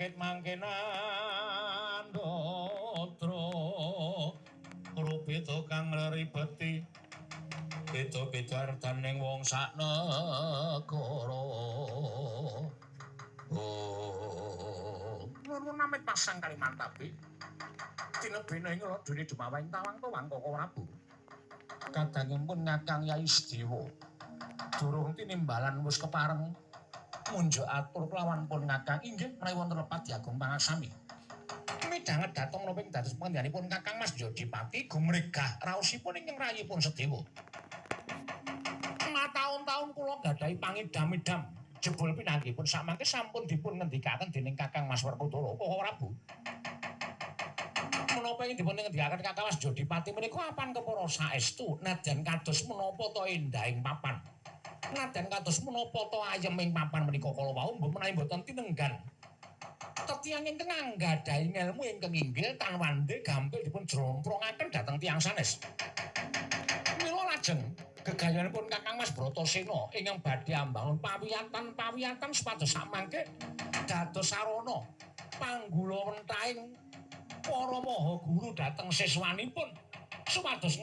sakit mangkenan dotro rupita kang ngliribeti beda-beda ardaning wong sak negara. Nuwun amit pasang Kalimantapi. Tinebene ing radene Dumawahing tawang-tawang Koko Prabu. Kadangipun Kakang Yai Sedewa. Durung tinimbalan wis kepareng munjuk atur kelawan pun Kakang inggih menawi wonten Lepati Agung Pangasami. Midhanget dhateng noping dados pangandhanipun Kakang Mas Jodipati gumregah raosipun ingkang rayipun Sedewa. Taun-taun kula gadhahi pangidam-idam jebul pinanggihipun samangke sampun dipun ngendikaken dening Kakang Mas Werkudara Koko Prabu. Menapa ing dipun ngendikaken Kakang Mas Jodipati menika apan kepara saestu nadyan kados menapa ta endahing papan. Nadyan kados menapa ta ayeming papan menika kala wau menawi boten tinenggan. Tetiang ingkang anggadhahi ngelmu ingkang inggil tanwande gampil dipun jromprongaken dhateng tiyang sanes. Mila lajeng gegayanipun Kakang Mas Bratasena ingkang badhe ambangun pawiyatan supados samangke dados sarana panggula wentahing para maha guru dhateng siswanipun supados